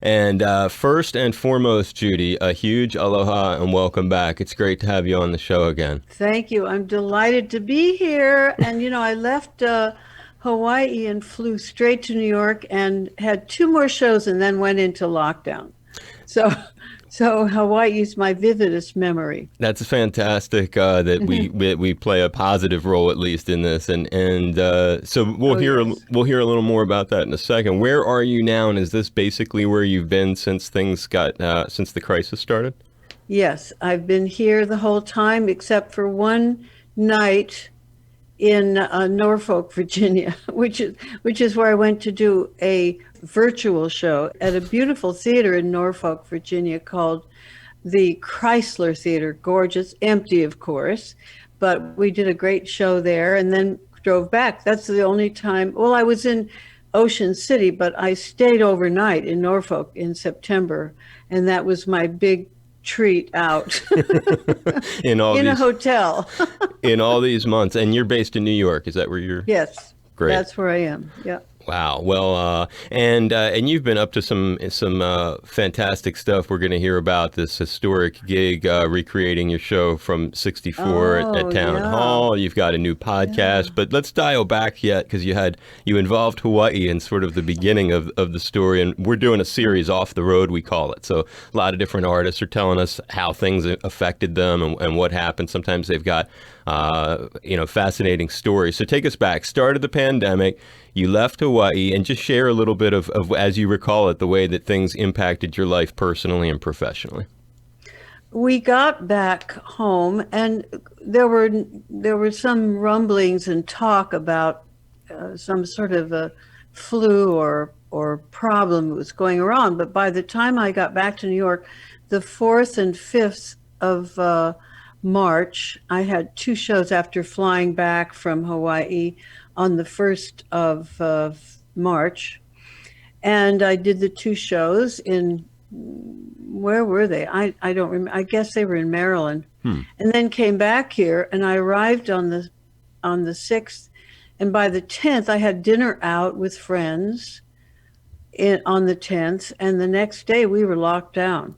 And first and foremost, Judy, a huge aloha and welcome back. It's great to have you on the show again. Thank you. I'm delighted to be here. And, I left Hawaii and flew straight to New York and had two more shows and then went into lockdown. So, so Hawaii is my vividest memory. That's fantastic that we play a positive role at least in this, and so Oh, yes. we'll hear a little more about that in a second. Where are you now, and is this basically where you've been since things got since the crisis started? Yes, I've been here the whole time except for one night in Norfolk, Virginia, which is where I went to do a virtual show at a beautiful theater in Norfolk, Virginia called the Chrysler Theater. Gorgeous, empty, of course, but we did a great show there and then drove back. That's the only time. Well, I was in Ocean City, but I stayed overnight in Norfolk in September, and that was my big treat out in all in a these hotel. in all these months, and you're based in New York. Is that where you're? Yes, Great. that's where I am. Yeah. Wow. Well, and you've been up to some fantastic stuff. We're going to hear about this historic gig recreating your show from '64 at Oh, Town yeah. Hall. You've got a new Yeah. podcast, but let's dial back yet because you involved Hawaii in sort of the beginning of the story, and we're doing a series off the road we call it. So a lot of different artists are telling us how things affected them and what happened. Sometimes they've got fascinating stories. So take us back. Started the pandemic. You left Hawaii and just share a little bit of, as you recall it, the way that things impacted your life personally and professionally. We got back home, and there were some rumblings and talk about some sort of a flu or problem that was going around. But by the time I got back to New York, the 4th and 5th of March, I had two shows after flying back from Hawaii on the 1st of March. And I did the two shows in, where were they? I don't remember. I guess they were in Maryland. Hmm. And then came back here, and I arrived on the 6th, and by the 10th I had dinner out with friends on the 10th, and the next day we were locked down.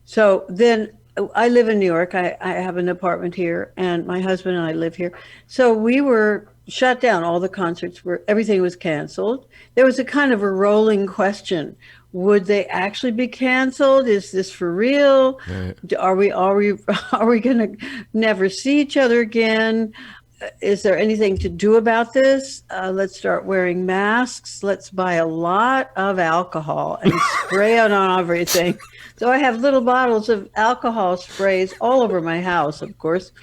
So then I live in New York. I have an apartment here, and my husband and I live here. So we were shut down. All the concerts were, everything was canceled. There was a kind of a rolling question. Would they actually be canceled? Is this for real? Right. Are we going to never see each other again? Is there anything to do about this? Let's start wearing masks. Let's buy a lot of alcohol and spray it on everything. So I have little bottles of alcohol sprays all over my house, of course.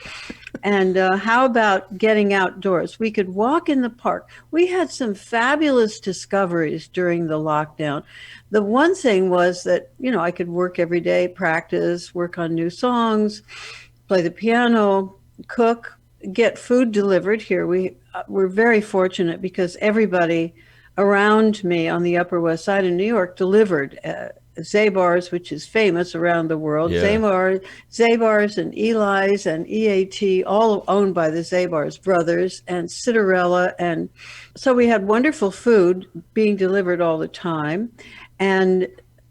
And how about getting outdoors? We could walk in the park. We had some fabulous discoveries during the lockdown. The one thing was that, I could work every day, practice, work on new songs, play the piano, cook, get food delivered here. We're very fortunate because everybody around me on the Upper West Side of New York delivered. Zabar's, which is famous around the world. Yeah. Zabar's and Eli's and EAT, all owned by the Zabar's brothers, and Citarella. And so we had wonderful food being delivered all the time. And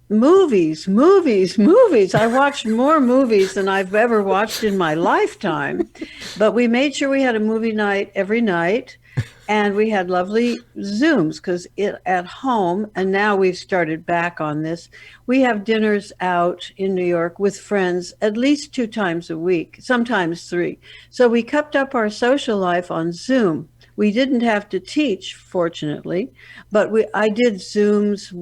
movies. I watched more movies than I've ever watched in my lifetime. But we made sure we had a movie night every night. And we had lovely Zooms because at home, and now we've started back on this, we have dinners out in New York with friends at least 2 times a week, sometimes three. So we kept up our social life on Zoom. We didn't have to teach, fortunately, but I did Zooms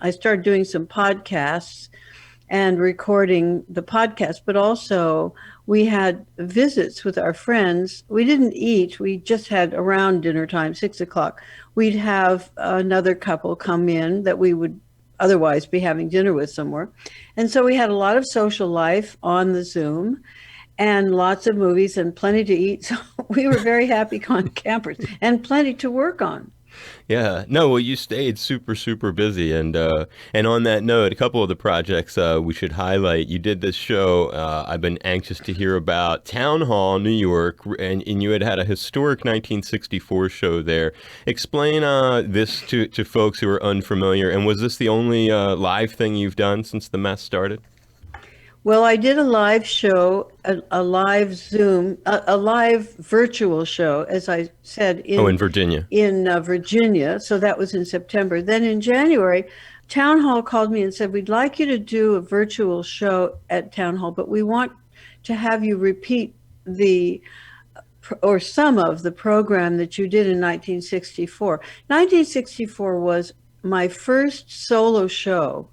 I started doing some podcasts and recording the podcast, but also we had visits with our friends. We didn't eat, we just had around dinner time, 6 o'clock. We'd have another couple come in that we would otherwise be having dinner with somewhere. And so we had a lot of social life on the Zoom and lots of movies and plenty to eat. So we were very happy campers and plenty to work on. Yeah, no, well, you stayed super, super busy, and on that note, a couple of the projects we should highlight. You did this show I've been anxious to hear about, Town Hall, New York, and you had a historic 1964 show there. Explain this to folks who are unfamiliar, and was this the only live thing you've done since the mess started? Well, I did a live show, a live Zoom, a live virtual show, as I said, Oh, in Virginia. in Virginia. So that was in September. Then in January, Town Hall called me and said, "We'd like you to do a virtual show at Town Hall, but we want to have you repeat the or some of the program that you did in 1964." 1964 was my first solo show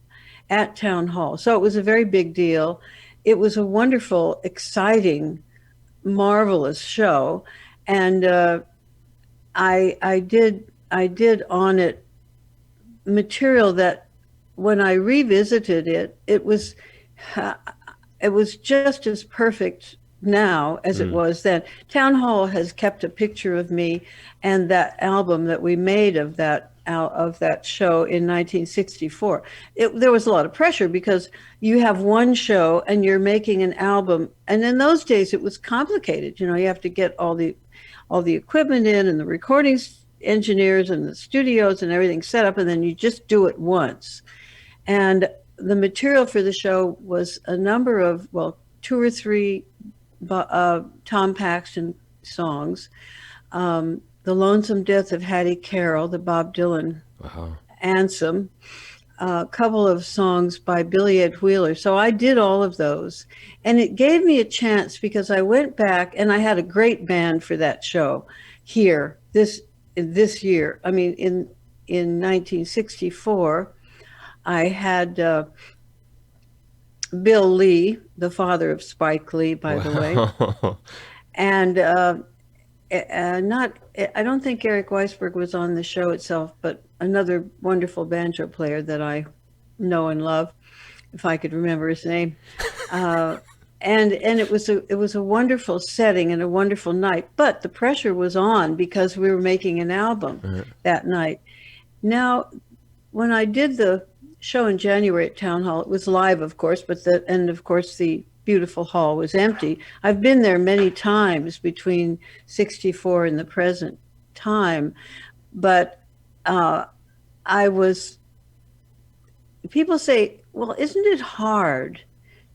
at Town Hall. So it was a very big deal. It was a wonderful, exciting, marvelous show. And I did on it material that when I revisited it, it was just as perfect now as it was then. Town Hall has kept a picture of me and that album that we made of that show in 1964. There was a lot of pressure because you have one show and you're making an album, and in those days it was complicated. You know, you have to get all the equipment in and the recording engineers and the studios and everything set up, and then you just do it once. And the material for the show was a number of, well, two or three Tom Paxton songs, The Lonesome Death of Hattie Carroll, the Bob Dylan anthem, a couple of songs by Billy Ed Wheeler. So I did all of those. And it gave me a chance because I went back and I had a great band for that show here this year. I mean, in 1964, I had Bill Lee, the father of Spike Lee, by the way. And I don't think Eric Weisberg was on the show itself, but another wonderful banjo player that I know and love, if I could remember his name. And it was a wonderful setting and a wonderful night, but the pressure was on because we were making an album that night. Now, when I did the show in January at Town Hall, it was live, of course, and of course the beautiful hall was empty. I've been there many times between 64 and the present time, but people say, well, isn't it hard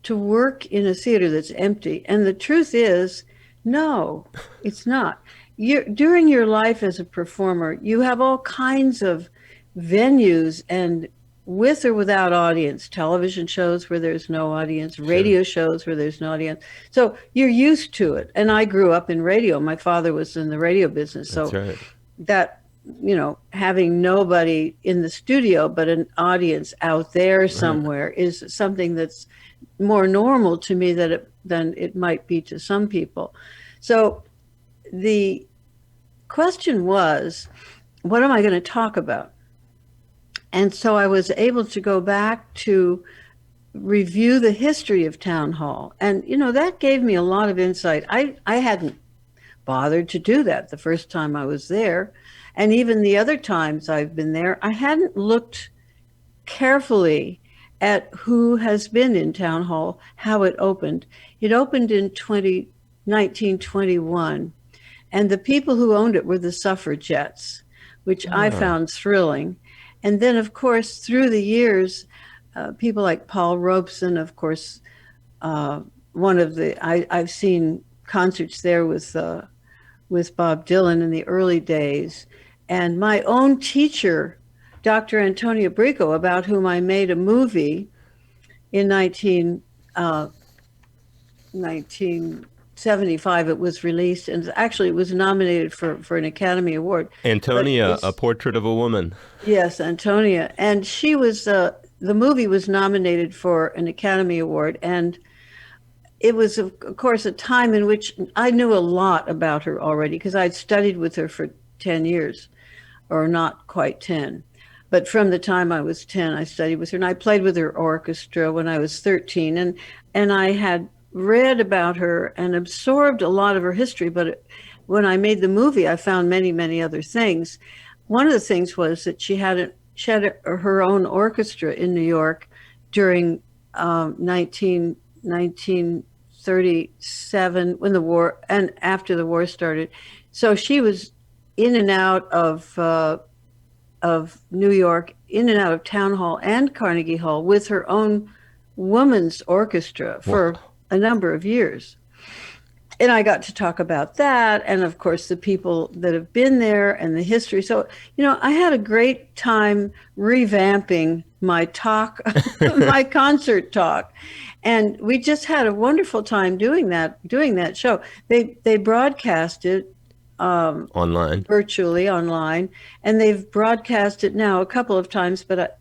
to work in a theater that's empty? And the truth is, no, it's not. During your life as a performer, you have all kinds of venues, and with or without audience, television shows where there's no audience, radio shows where there's no audience. So you're used to it. And I grew up in radio. My father was in the radio business. So that, having nobody in the studio but an audience out there somewhere is something that's more normal to me than it might be to some people. So the question was, what am I going to talk about? And so I was able to go back to review the history of Town Hall. And, that gave me a lot of insight. I hadn't bothered to do that the first time I was there. And even the other times I've been there, I hadn't looked carefully at who has been in Town Hall, how it opened. It opened in 1921. And the people who owned it were the suffragettes, which I found thrilling. And then, of course, through the years, people like Paul Robeson, of course, I've seen concerts there with Bob Dylan in the early days. And my own teacher, Dr. Antonia Brico, about whom I made a movie in 1975, it was released, and actually it was nominated for an Academy Award. Antonia, A Portrait of a Woman. Yes, Antonia. And she was, the movie was nominated for an Academy Award. And it was, of course, a time in which I knew a lot about her already because I'd studied with her for 10 years, or not quite 10. But from the time I was 10, I studied with her. And I played with her orchestra when I was 13. And I had read about her and absorbed a lot of her history. But when I made the movie, I found many, many other things. one of the things was that she had her own orchestra in New York during 1937 when the war and after the war started. So she was in and out of New York, in and out of Town Hall and Carnegie Hall with her own woman's orchestra for a number of years. And I got to talk about that, and of course the people that have been there and the history. So, I had a great time revamping my talk, my concert talk, and we just had a wonderful time doing that show. They broadcast it online, virtually online, and they've broadcast it now a couple of times. But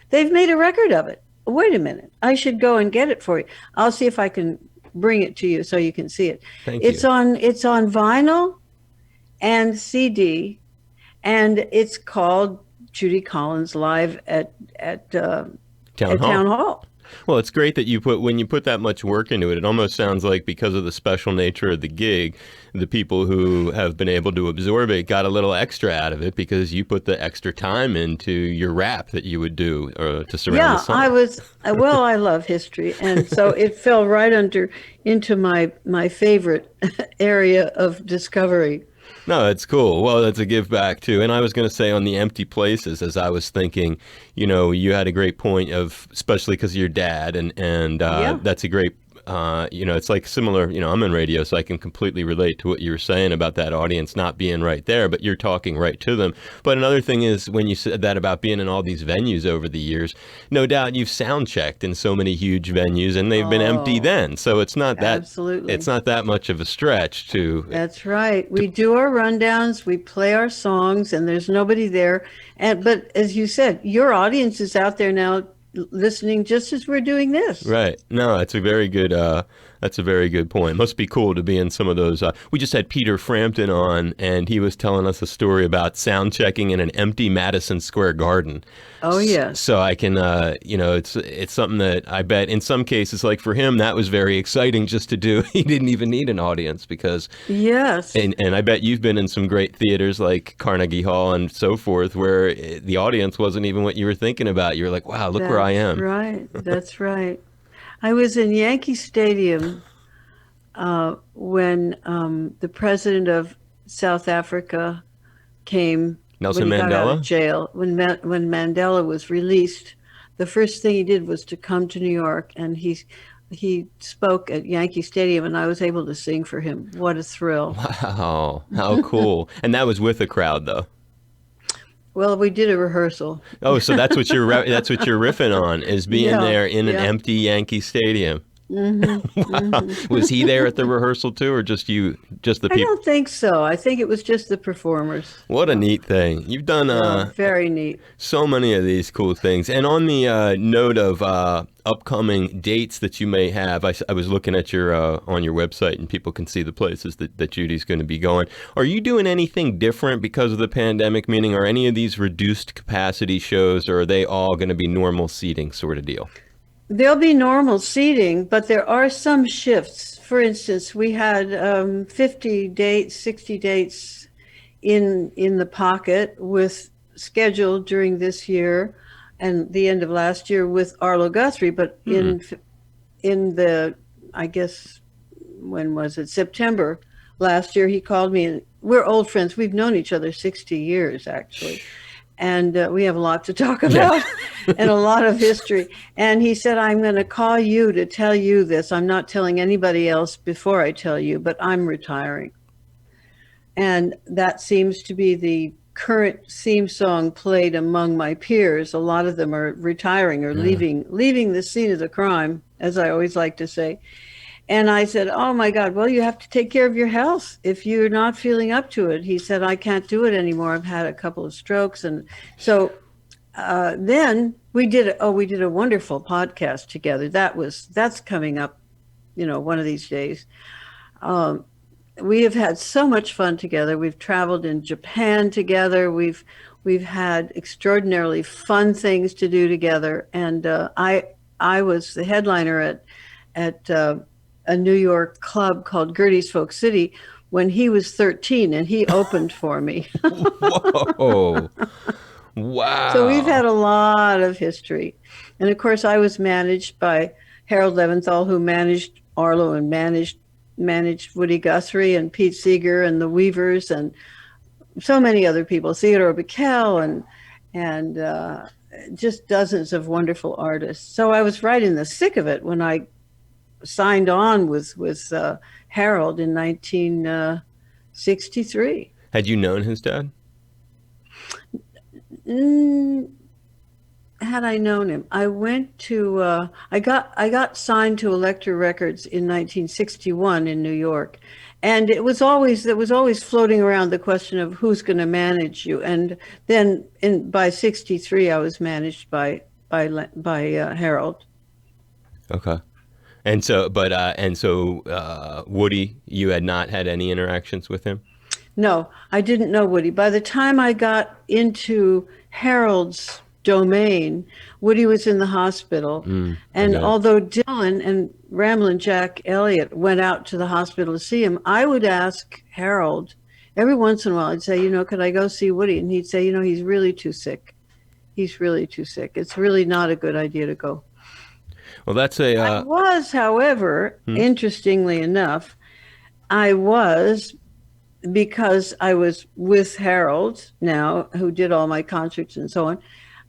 they've made a record of it. Wait a minute, I should go and get it for you. I'll see if I can bring it to you so you can see it. It's on vinyl and CD, and it's called Judy Collins Live at Town Hall. Well, it's great that when you put that much work into it, it almost sounds like because of the special nature of the gig, the people who have been able to absorb it got a little extra out of it because you put the extra time into your rap that you would do to surround the song. I love history, and so it fell right into my favorite area of discovery. No, it's cool. Well, that's a give back too. And I was going to say on the empty places, as I was thinking, you had a great point of, especially because of your dad, and that's a great, it's like similar, I'm in radio, so I can completely relate to what you were saying about that audience not being right there, but you're talking right to them. But another thing is when you said that about being in all these venues over the years, no doubt you've sound checked in so many huge venues and they've been empty then. So it's not that much of a stretch to. That's right. We do our rundowns, we play our songs, and there's nobody there. But as you said, your audience is out there now listening just as we're doing this. Right. No, that's a very good point. Must be cool to be in some of those. We just had Peter Frampton on, and he was telling us a story about sound checking in an empty Madison Square Garden. Oh, yes. So I can, it's something that I bet in some cases, like for him, that was very exciting just to do. He didn't even need an audience because. Yes. And I bet you've been in some great theaters like Carnegie Hall and so forth, where the audience wasn't even what you were thinking about. You were like, wow, look where I am. Right. That's right. I was in Yankee Stadium when the president of South Africa came. Nelson when he Mandela? Got out of jail. When Mandela was released, the first thing he did was to come to New York, and he spoke at Yankee Stadium, and I was able to sing for him. What a thrill! Wow, how cool! And that was with a crowd, though. Well, we did a rehearsal. Oh, so that's what you're riffing on, is being there in an empty Yankee Stadium. Mm-hmm, wow. mm-hmm. Was he there at the rehearsal too, or just the people? I don't think so. I think it was just the performers. What a neat thing. You've done very neat. So many of these cool things. And on the note of upcoming dates that you may have, I was looking at your on your website, and people can see the places that Judy's going to be going. Are you doing anything different because of the pandemic? Meaning, are any of these reduced capacity shows, or are they all going to be normal seating sort of deal? There'll be normal seating, but there are some shifts. For instance, we had 50 dates, 60 dates in the pocket with scheduled during this year and the end of last year with Arlo Guthrie. But in the, I guess, when was it? September last year, he called me, and we're old friends. We've known each other 60 years, actually. And we have a lot to talk about and a lot of history. And he said, I'm going to call you to tell you this. I'm not telling anybody else before I tell you, but I'm retiring. And that seems to be the current theme song played among my peers. A lot of them are retiring or leaving the scene of the crime, as I always like to say. And I said, oh, my God, well, you have to take care of your health if you're not feeling up to it. He said, I can't do it anymore. I've had a couple of strokes. And so then we did a wonderful podcast together. That's coming up, one of these days. We have had so much fun together. We've traveled in Japan together. We've had extraordinarily fun things to do together. And I was the headliner at a New York club called Gertie's Folk City, when he was 13, and he opened for me. Whoa. So we've Wow. had a lot of history. And of course, I was managed by Harold Leventhal, who managed Arlo and managed Woody Guthrie and Pete Seeger and the Weavers and so many other people, Theodore Bickel and just dozens of wonderful artists. So I was right in the thick of it when I signed on with Harold in 1963. Had you known his dad? Had I known him, I went to I got signed to Elektra Records in 1961 in New York, and it was always floating around the question of who's going to manage you. And then by 63, I was managed by Harold. Okay. And so Woody, you had not had any interactions with him? No, I didn't know Woody. By the time I got into Harold's domain, Woody was in the hospital. And okay. although Dylan and Ramblin' Jack Elliott went out to the hospital to see him, I would ask Harold every once in a while. I'd say, could I go see Woody? And he'd say, he's really too sick. He's really too sick. It's really not a good idea to go. Well, that's I was, however, interestingly enough, because I was with Harold now, who did all my concerts and so on.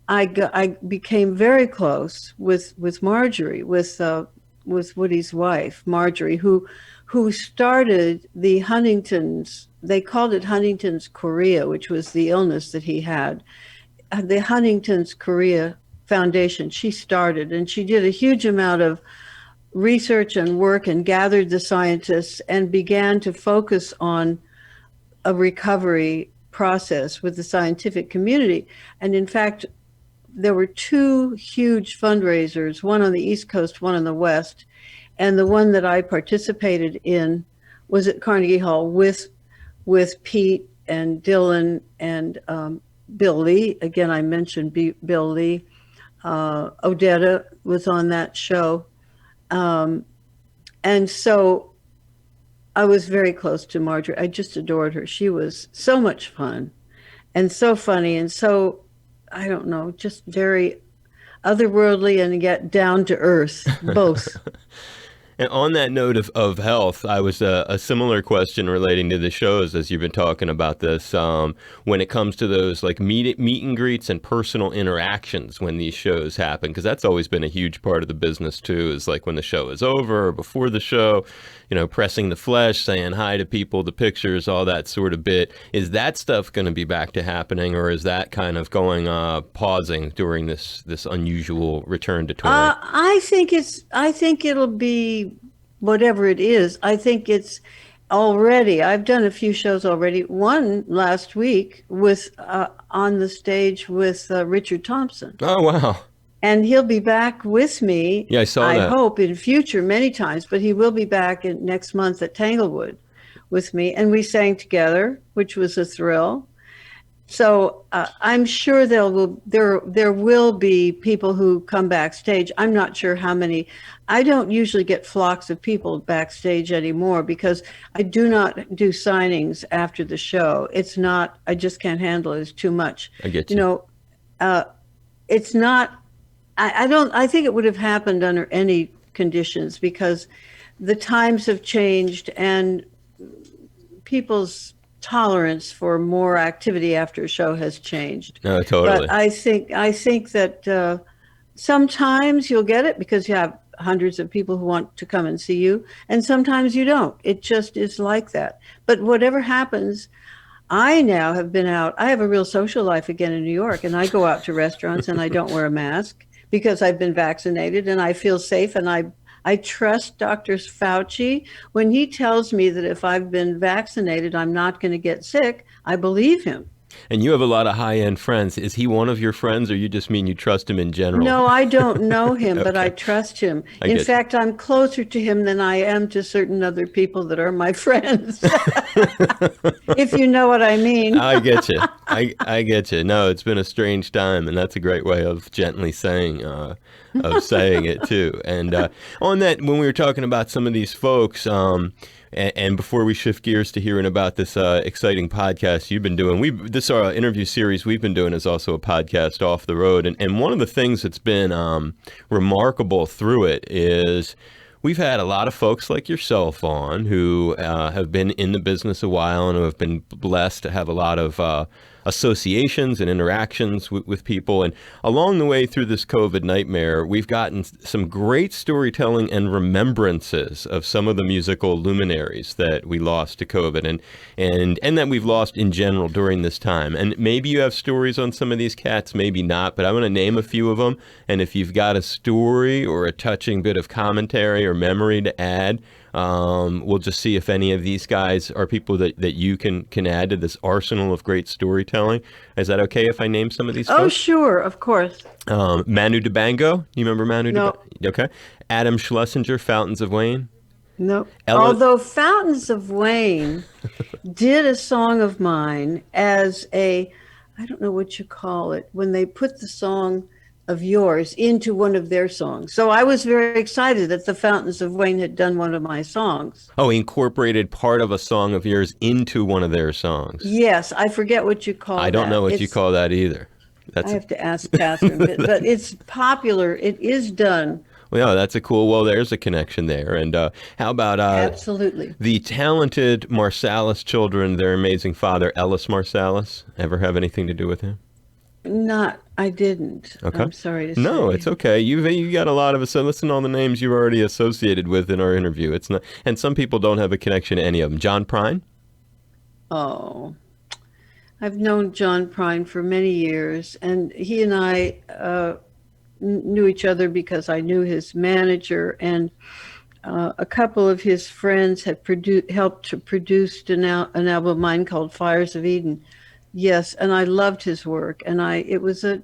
I became very close with Marjorie, with Woody's wife, Marjorie, who started the Huntington's. They called it Huntington's chorea, which was the illness that he had. The Huntington's Chorea Foundation. She started, and she did a huge amount of research and work, and gathered the scientists, and began to focus on a recovery process with the scientific community. And in fact, there were two huge fundraisers, one on the East Coast, one on the West. And the one that I participated in was at Carnegie Hall with Pete and Dylan and Bill Lee. Again, I mentioned Bill Lee. Odetta was on that show. And so I was very close to Marjorie. I just adored her. She was so much fun and so funny and so, I don't know, just very otherworldly and yet down to earth, both. And on that note of health, I was a similar question relating to the shows as you've been talking about this. When it comes to those like meet and greets and personal interactions when these shows happen, because that's always been a huge part of the business too. Is like when the show is over or before the show, pressing the flesh, saying hi to people, the pictures, all that sort of bit. Is that stuff going to be back to happening, or is that kind of going pausing during this unusual return to touring? I think it'll be whatever it is. I think it's already. I've done a few shows already. One last week with on the stage with Richard Thompson. Oh wow! And he'll be back with me. Yeah, I saw that. I hope in future many times, but he will be back next month at Tanglewood with me, and we sang together, which was a thrill. So I'm sure there will be people who come backstage. I'm not sure how many. I don't usually get flocks of people backstage anymore because I do not do signings after the show. It's not. I just can't handle it. It's too much. I get you. It's not. I think it would have happened under any conditions because the times have changed and people's tolerance for more activity after a show has changed. No, totally. But I think that sometimes you'll get it because you have hundreds of people who want to come and see you, and sometimes you don't. It just is like that. But whatever happens, I now have been out. I have a real social life again in New York, and I go out to restaurants and I don't wear a mask because I've been vaccinated and I feel safe, and I trust Dr. Fauci. When he tells me that if I've been vaccinated, I'm not going to get sick, I believe him. And you have a lot of high-end friends. Is he one of your friends, or you just mean you trust him in general? No, I don't know him, Okay. but I trust him. In fact, I'm closer to him than I am to certain other people that are my friends, if you know what I mean. I get you. I get you. No, it's been a strange time, and that's a great way of gently saying it too. And on that, when we were talking about some of these folks, And before we shift gears to hearing about this exciting podcast you've been doing, this interview series we've been doing is also a podcast, Off the Road. And one of the things that's been remarkable through it is we've had a lot of folks like yourself on who have been in the business a while and who have been blessed to have a lot of associations and interactions with people. And along the way through this COVID nightmare, we've gotten some great storytelling and remembrances of some of the musical luminaries that we lost to COVID and that we've lost in general during this time. And maybe you have stories on some of these cats, maybe not, but I want to name a few of them. And if you've got a story or a touching bit of commentary or memory to add, we'll just see if any of these guys are people that you can add to this arsenal of great storytelling. Is that okay if I name some of these Oh, folks? sure, of course. Manu Dibango. You remember Manu? No. Okay. Adam Schlesinger, Fountains of Wayne. No. Although Fountains of Wayne did a song of mine as I don't know what you call it, when they put the song of yours into one of their songs. So I was very excited that the Fountains of Wayne had done one of my songs. Oh, he incorporated part of a song of yours into one of their songs. Yes, I forget what you call that. I don't know what you call that either. I have to ask Catherine, but it's popular. It is done. Well, yeah, that's well, there's a connection there. And how about absolutely the talented Marsalis children, their amazing father, Ellis Marsalis? Ever have anything to do with him? I didn't. Okay. I'm sorry to say. No, it's okay. You got a lot of us. So listen to all the names you've already associated with in our interview. It's not, and some people don't have a connection to any of them. John Prine? Oh, I've known John Prine for many years, and he and I knew each other because I knew his manager, and a couple of his friends had helped to produce an album of mine called Fires of Eden. Yes, and I loved his work, and it was a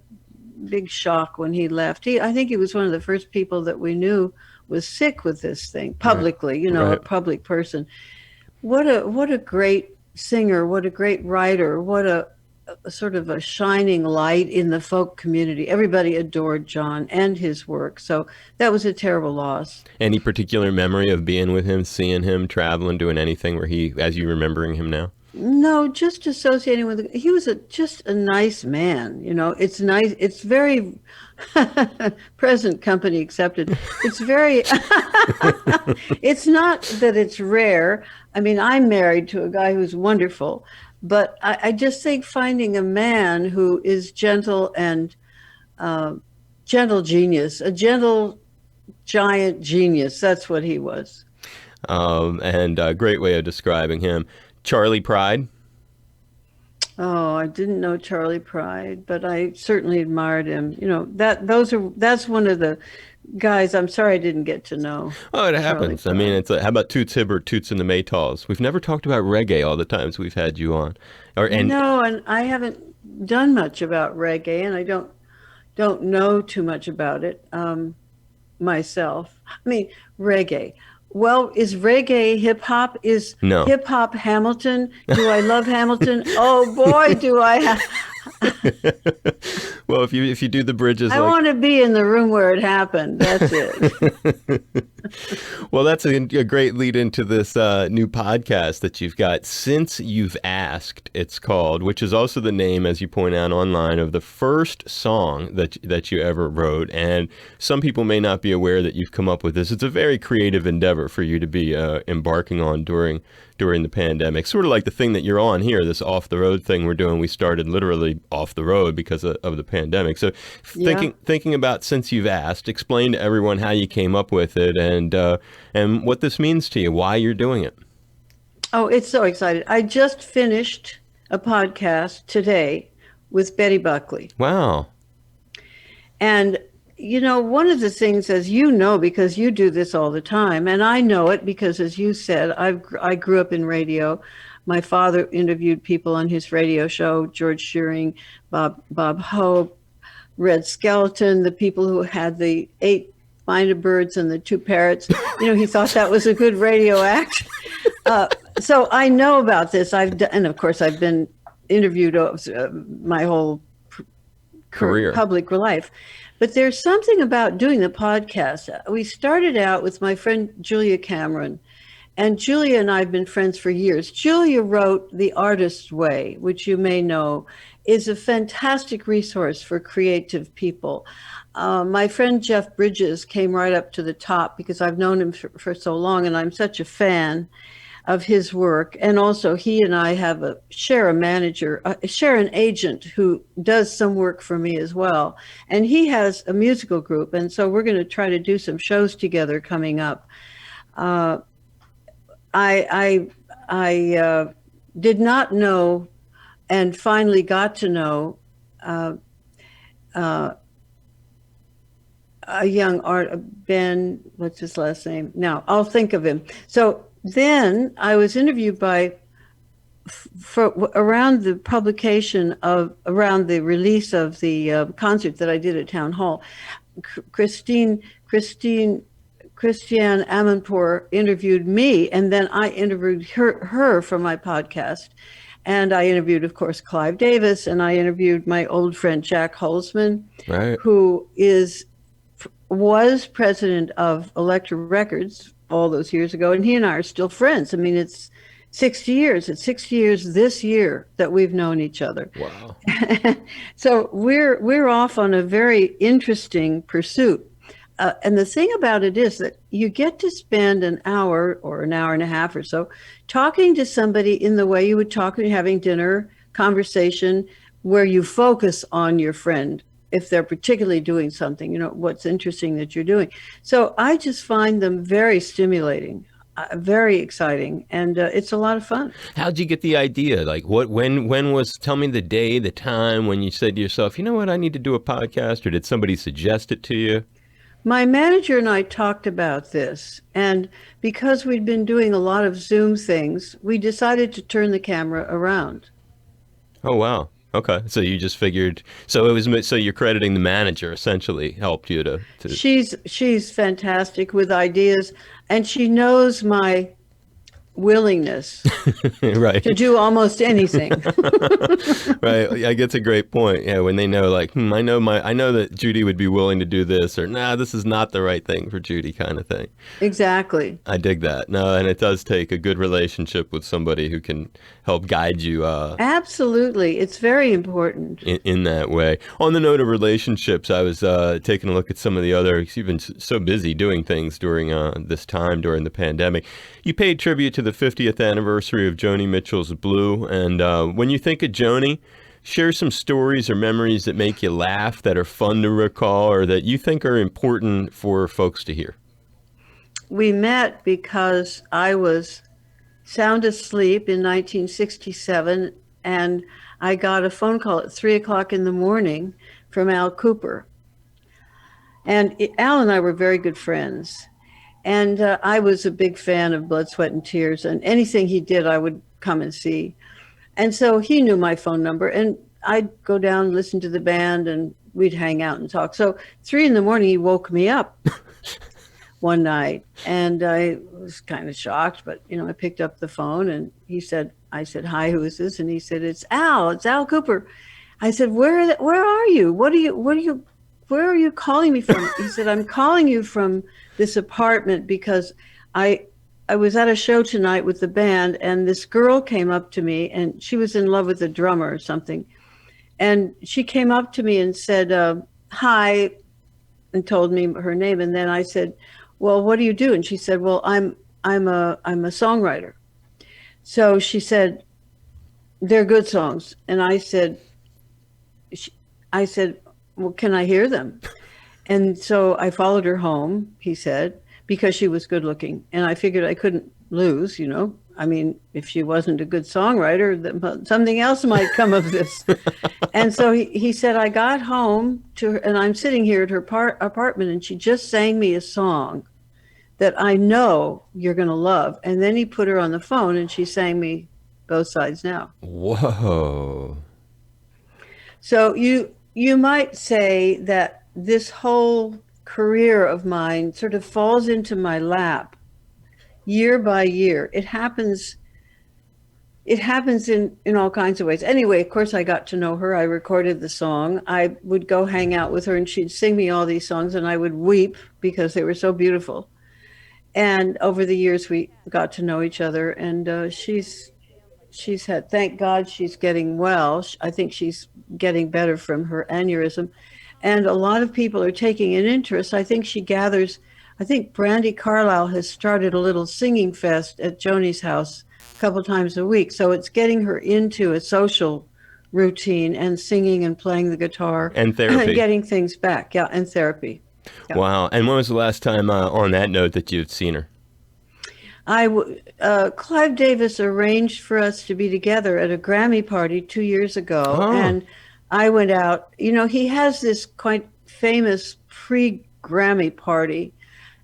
big shock when he left. I think he was one of the first people that we knew was sick with this thing publicly, right. A public person. What a great singer, what a great writer, what a sort of a shining light in the folk community. Everybody adored John and his work, so that was a terrible loss. Any particular memory of being with him, seeing him, traveling, doing anything where as you remembering him now? No, just associating with, he was just a nice man. It's nice. It's very present company accepted. It's very, it's not that it's rare. I mean, I'm married to a guy who's wonderful, but I just think finding a man who is gentle and gentle genius, a gentle giant genius. That's what he was. And a great way of describing him. Charlie Pride? Oh, I didn't know Charlie Pride, but I certainly admired him. That's one of the guys I'm sorry I didn't get to know. Oh, it happens. I mean, it's how about Toots Hibbert, Toots and the Maytals? We've never talked about reggae all the times we've had you on. No, and I haven't done much about reggae, and I don't know too much about it myself. I mean, reggae. Well, is reggae hip-hop? No. Hip-hop Hamilton? Do I love Hamilton? Oh, boy, do I have... Well, if you do the bridges... I want to be in the room where it happened. That's it. Well, that's a great lead into this new podcast that you've got. Since You've Asked, it's called, which is also the name, as you point out online, of the first song that you ever wrote. And some people may not be aware that you've come up with this. It's a very creative endeavor for you to be embarking on during the pandemic. Sort of like the thing that you're on here, this Off the Road thing we're doing. We started literally off the road because of the pandemic. So thinking about Since You've Asked, explain to everyone how you came up with it and what this means to you, why you're doing it. Oh, it's so exciting. I just finished a podcast today with Betty Buckley. Wow. And one of the things, as you know, because you do this all the time, and I know it because, as you said, I grew up in radio. My father interviewed people on his radio show, George Shearing, Bob Hope, Red Skelton, the people who had the 8 minor birds and the 2 parrots. He thought that was a good radio act. So I know about this. And of course, I've been interviewed my whole career, public life. But there's something about doing the podcast. We started out with my friend Julia Cameron, And Julia and I have been friends for years. Julia wrote The Artist's Way, which you may know is a fantastic resource for creative people. My friend Jeff Bridges came right up to the top because I've known him for so long, and I'm such a fan of his work. And also he and I share a manager, share an agent who does some work for me as well. And he has a musical group. And so we're going to try to do some shows together coming up. I did not know and finally got to know a young Ben, what's his last name? Now, I'll think of him. So then I was interviewed around the release of the concert that I did at Town Hall. Christiane Amanpour interviewed me, and then I interviewed her for my podcast. And I interviewed, of course, Clive Davis, and I interviewed my old friend Jack Holzman, right, who was president of Elektra Records all those years ago, and he and I are still friends. I mean, it's 60 years. It's 60 years this year that we've known each other. Wow. So we're off on a very interesting pursuit. And the thing about it is that you get to spend an hour or an hour and a half or so talking to somebody in the way you would talk when you're having dinner, conversation, where you focus on your friend if they're particularly doing something, what's interesting that you're doing. So I just find them very stimulating, very exciting, and it's a lot of fun. How'd you get the idea? Like when tell me the day, the time when you said to yourself, you know what, I need to do a podcast, or did somebody suggest it to you? My manager and I talked about this, and because we'd been doing a lot of Zoom things, we decided to turn the camera around. Oh, wow. Okay. So you just figured, so you're crediting the manager essentially helped you to... She's fantastic with ideas, and she knows my willingness right, to do almost anything. Right. I guess a great point. Yeah, when they know, like, I know that Judy would be willing to do this, or nah, this is not the right thing for Judy, kind of thing. Exactly. I dig that. No, and it does take a good relationship with somebody who can help guide you. Absolutely, it's very important in that way. On the note of relationships, I was taking a look at some of the other. You've been so busy doing things during this time during the pandemic. You paid tribute to the 50th anniversary of Joni Mitchell's Blue, and when you think of Joni, share some stories or memories that make you laugh, that are fun to recall, or that you think are important for folks to hear. We met because I was sound asleep in 1967, and I got a phone call at 3:00 in the morning from Al Cooper. And Al and I were very good friends. And I was a big fan of Blood, Sweat, and Tears, and anything he did, I would come and see. And so he knew my phone number, and I'd go down and listen to the band, and we'd hang out and talk. So 3 in the morning, he woke me up one night, and I was kind of shocked, but I picked up the phone, and I said, "Hi, who is this?" And he said, "It's Al Cooper." I said, "Where are you? Where are you calling me from?" He said, "I'm calling you from this apartment because I was at a show tonight with the band, and this girl came up to me, and she was in love with the drummer or something. And she came up to me and said, hi, and told me her name. And then I said, well, what do you do? And she said, well, I'm a songwriter. So she said, they're good songs. And I said, well, can I hear them? And so I followed her home, he said, because she was good looking. And I figured I couldn't lose, I mean, if she wasn't a good songwriter, then something else might come of this. And so he said, I got home to her, and I'm sitting here at her apartment, and she just sang me a song that I know you're going to love. And then he put her on the phone, and she sang me Both Sides Now. Whoa. So you might say that this whole career of mine sort of falls into my lap year by year. It happens in all kinds of ways. Anyway, of course, I got to know her. I recorded the song. I would go hang out with her, and she'd sing me all these songs, and I would weep because they were so beautiful. And over the years, we got to know each other, and she's had, thank God, she's getting well. I think she's getting better from her aneurysm, and a lot of people are taking an interest. I think she gathers. I think Brandy Carlisle has started a little singing fest at Joni's house a couple times a week, so it's getting her into a social routine and singing and playing the guitar And and therapy. getting things back. Yeah, and therapy. Yeah. Wow. And when was the last time, on that note, that you've seen her? Clive Davis arranged for us to be together at a Grammy party 2 years ago, Oh, and I went out. You know, he has this quite famous pre-Grammy party,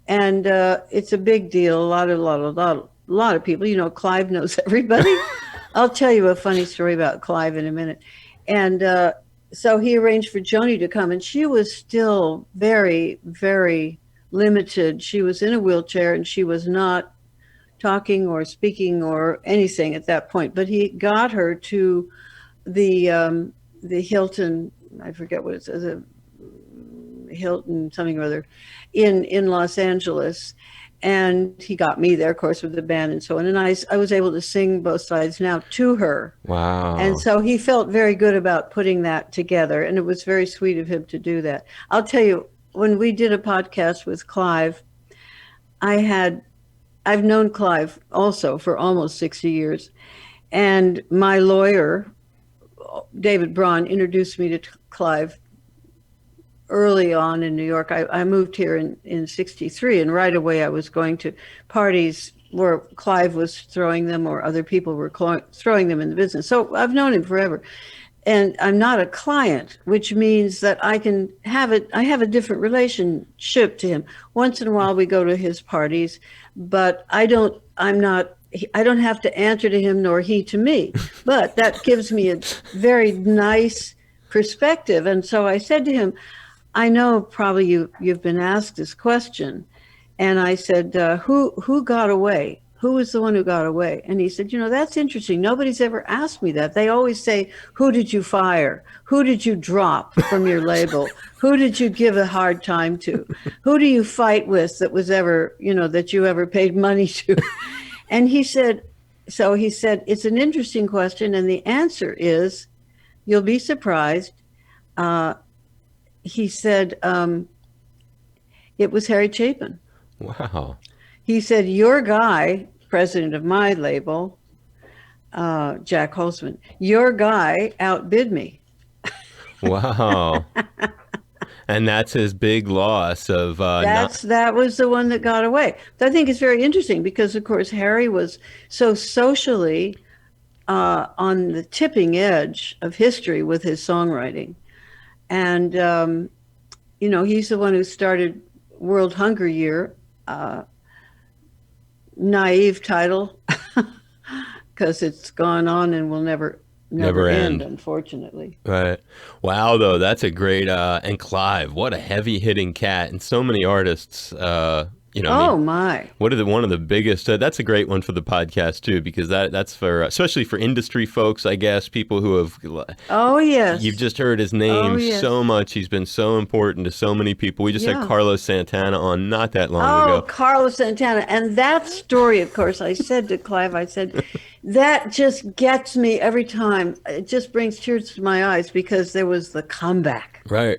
and it's a big deal. A lot of people. You know, Clive knows everybody. I'll tell you a funny story about Clive in a minute. And so he arranged for Joni to come, and she was still very, very limited. She was in a wheelchair, and she was not talking or speaking or anything at that point. But he got her to the Hilton. I forget what it says. The Hilton something or other in Los Angeles. And he got me there, of course, with the band and so on. And I was able to sing Both Sides Now to her. And wow. so he felt very good about putting that together. And it was very sweet of him to do that. I'll tell you, when we did a podcast with Clive, I had I've known Clive also for almost 60 years. And my lawyer, David Braun, introduced me to Clive early on in New York. I moved here in 63, and right away I was going to parties where Clive was throwing them or other people were throwing them in the business. So I've known him forever. And I'm not a client, which means that I can have it. I have a different relationship to him. Once in a while we go to his parties, but I don't have to answer to him nor he to me. But that gives me a very nice perspective. And so I said to him, I know probably you've been asked this question. And I said, who got away? Who was the one who got away? And he said, that's interesting. Nobody's ever asked me that. They always say, who did you fire? Who did you drop from your label? Who did you give a hard time to? Who do you fight with that was ever, that you ever paid money to? And he said, it's an interesting question. And the answer is, you'll be surprised. He said, it was Harry Chapin. Wow. He said, your guy, president of my label, Jack Holzman, your guy outbid me. Wow. And that's his big loss of That was the one that got away. I think it's very interesting because, of course, Harry was so socially on the tipping edge of history with his songwriting. And, he's the one who started World Hunger Year, naive title, because it's gone on and will never end, unfortunately. Right. Wow, though, that's a great, and Clive, what a heavy hitting cat, and so many artists, My. One of the biggest, that's a great one for the podcast too, because that's for, especially for industry folks, I guess, people who have, oh yes, you've just heard his name so much. He's been so important to so many people. We just had Carlos Santana on not that long ago. Oh, Carlos Santana. And that story, of course, I said to Clive, that just gets me every time. It just brings tears to my eyes because there was the comeback. Right.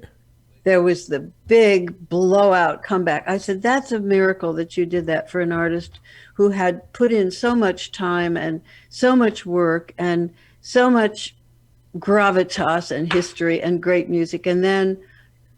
There was the big blowout comeback. I said, that's a miracle that you did that for an artist who had put in so much time and so much work and so much gravitas and history and great music. And then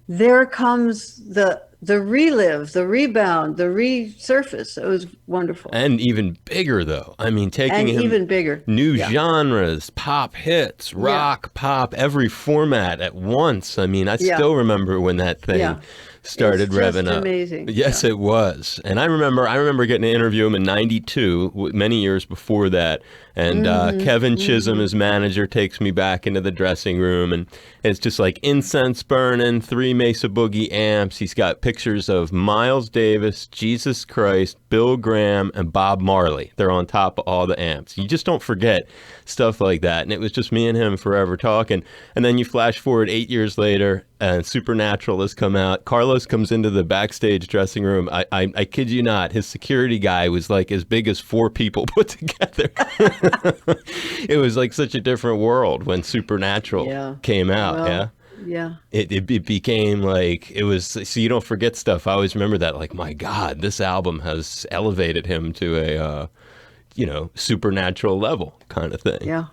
there comes the relive, the rebound, the resurface. It was wonderful. And even bigger, though. I mean, taking him even bigger. New genres, pop hits, rock, pop, every format at once. I mean, I still remember when that thing started revving up. Amazing. Yes, it was. And I remember getting to interview him in '92, many years before that. And Kevin Chisholm, his manager, takes me back into the dressing room, and it's just like incense burning, 3 Mesa Boogie amps. He's got pictures of Miles Davis, Jesus Christ, Bill Graham, and Bob Marley. They're on top of all the amps. You just don't forget stuff like that. And it was just me and him forever talking. And then you flash forward 8 years later, and Supernatural has come out. Carlos comes into the backstage dressing room. I kid you not, his security guy was like as big as 4 people put together. It was like such a different world when Supernatural came out. Well, yeah. It became like, it was, so you don't forget stuff. I always remember that, like, my God, this album has elevated him to a, supernatural level kind of thing. Yeah.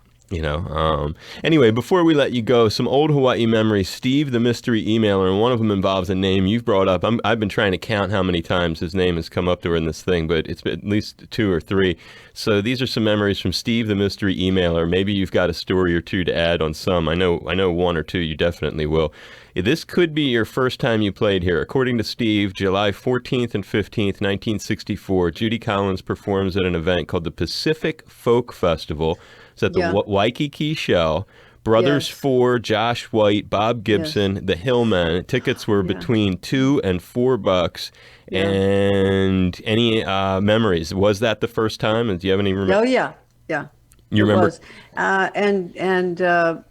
Anyway, before we let you go, some old Hawaii memories. Steve, the mystery emailer, and one of them involves a name you've brought up. I've been trying to count how many times his name has come up during this thing, but it's been at least 2 or 3. So these are some memories from Steve, the mystery emailer. Maybe you've got a story or 2 to add on some. I know 1 or 2 you definitely will. This could be your first time you played here. According to Steve, July 14th and 15th, 1964, Judy Collins performs at an event called the Pacific Folk Festival. It's at the Waikiki Shell. Brothers Four, Josh White, Bob Gibson, the Hillmen. Tickets were between $2 and $4. And any memories? Was that the first time? And do you have any? Oh yeah. You remember? Was. And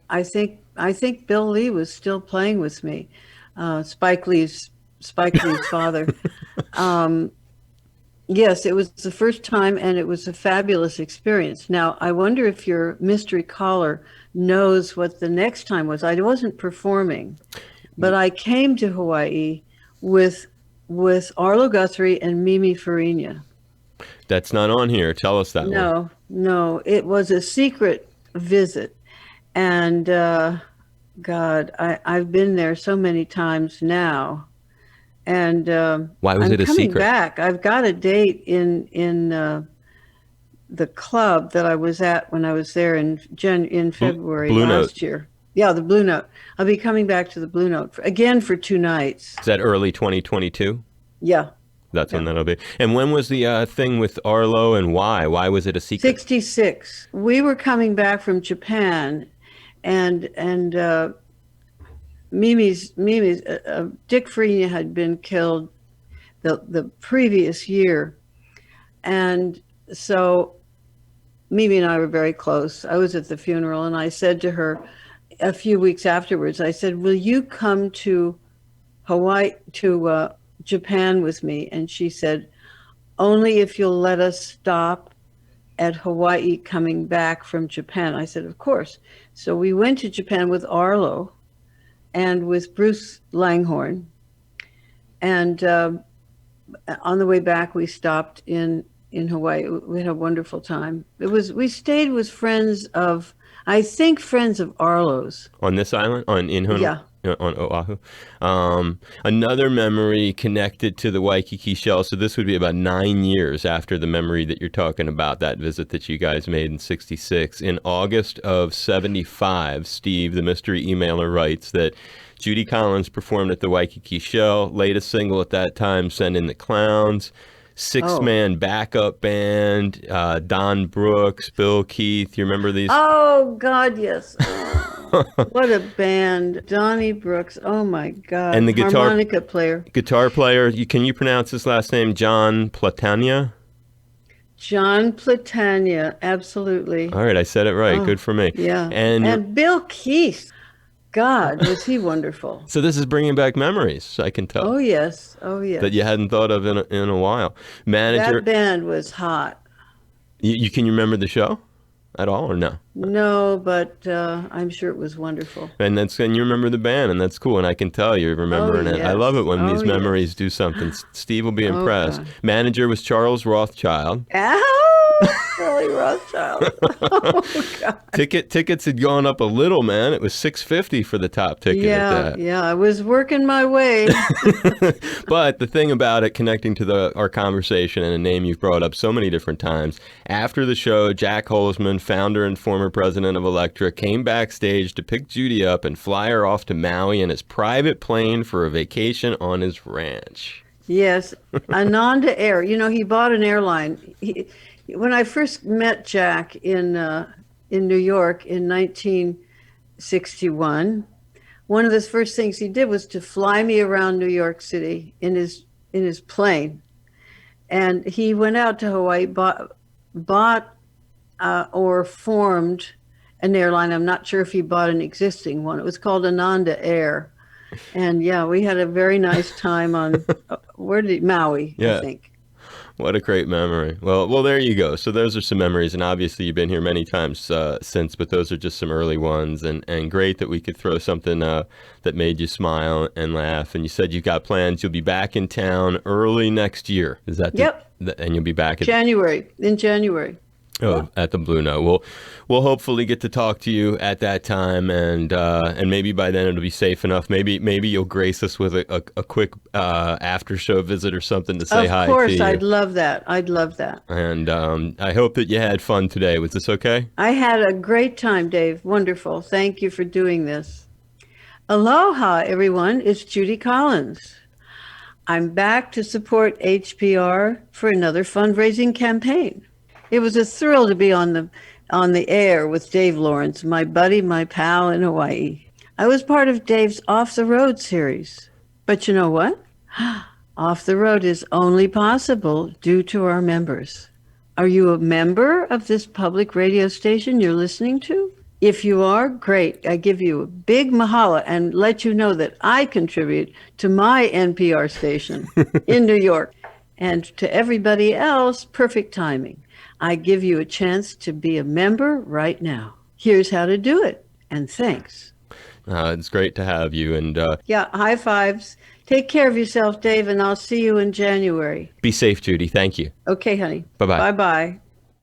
I think Bill Lee was still playing with me. Spike Lee's father. Yes, it was the first time, and it was a fabulous experience. Now, I wonder if your mystery caller knows what the next time was. I wasn't performing, but I came to Hawaii with Arlo Guthrie and Mimi Farina. That's not on here. Tell us that one. No, it was a secret visit. And God, I've been there so many times now. And why was it a secret? I'm coming back. I've got a date in the club that I was at when I was there in February last year. Yeah, the Blue Note. I'll be coming back to the Blue Note again for 2 nights. Is that early 2022? Yeah. That's when that'll be. And when was the thing with Arlo, and why? Why was it a secret? 66. We were coming back from Japan, and Mimi's Dick Farina had been killed the previous year, and so Mimi and I were very close. I was at the funeral, and I said to her a few weeks afterwards, I said, "Will you come to Hawaii to Japan with me?" And she said, "Only if you'll let us stop at Hawaii coming back from Japan." I said, "Of course." So we went to Japan with Arlo and with Bruce Langhorne. And on the way back, we stopped in Hawaii. We had a wonderful time. We stayed with friends of Arlo's. On this island? In Honolulu? Yeah. On Oahu. Another memory connected to the Waikiki Shell. So this would be about 9 years after the memory that you're talking about, that visit that you guys made in 66. In August of 75, Steve, the mystery emailer, writes that Judy Collins performed at the Waikiki Shell, latest single at that time, Send in the Clowns. 6-man backup band, Don Brooks, Bill Keith. You remember these? Oh, God, yes. What a band. Donnie Brooks. Oh, my God. And the harmonica player. Guitar player. Can you pronounce his last name? John Platania? John Platania. Absolutely. All right. I said it right. Good for me. Yeah. And Bill Keith. God, was he wonderful. So this is bringing back memories, I can tell. Oh, yes. That you hadn't thought of in a while. That band was hot. You can you remember the show at all, or no? No, but I'm sure it was wonderful. And you remember the band, and that's cool. And I can tell you're remembering it. I love it when these memories do something. Steve will be impressed. God. Manager was Charles Rothschild. Really, Rothschild. Oh, God. Tickets had gone up a little, man. It was $650 for the top ticket at that. Yeah, I was working my way. But the thing about it, connecting to our conversation and a name you've brought up so many different times, after the show, Jack Holzman, founder and former president of Elektra, came backstage to pick Judy up and fly her off to Maui in his private plane for a vacation on his ranch. Yes, Ananda Air. He bought an airline. When I first met Jack in New York in 1961, one of the first things he did was to fly me around New York City in his plane, and he went out to Hawaii, bought or formed an airline. I'm not sure if he bought an existing one. It was called Ananda Air, And yeah, we had a very nice time on Maui, I Yeah. think. What a great memory. Well, there you go. So those are some memories, and obviously you've been here many times since, but those are just some early ones, and great that we could throw something that made you smile and laugh. And you said you've got plans. You'll be back in town early next year. Is that Yep, and you'll be back at in January. Yeah. at the Blue Note. We'll hopefully get to talk to you at that time, and maybe by then it'll be safe enough. Maybe you'll grace us with a quick after show visit or something to say hi Of to course, you. I'd love that. I'd love that. And I hope that you had fun today. Was this okay? I had a great time, Dave. Wonderful. Thank you for doing this. Aloha, everyone. It's Judy Collins. I'm back to support HPR for another fundraising campaign. It was a thrill to be on the air with Dave Lawrence, my buddy, my pal in Hawaii. I was part of Dave's Off the Road series. But you know what? Off the Road is only possible due to our members. Are you a member of this public radio station you're listening to? If you are, great. I give you a big mahalo and let you know that I contribute to my NPR station in New York. And to everybody else, perfect timing. I give you a chance to be a member right now. Here's how to do it. And thanks. It's great to have you, and Yeah, high fives. Take care of yourself, Dave, and I'll see you in January. be safe, Judy. Thank you. Okay, honey. Bye-bye. Bye-bye.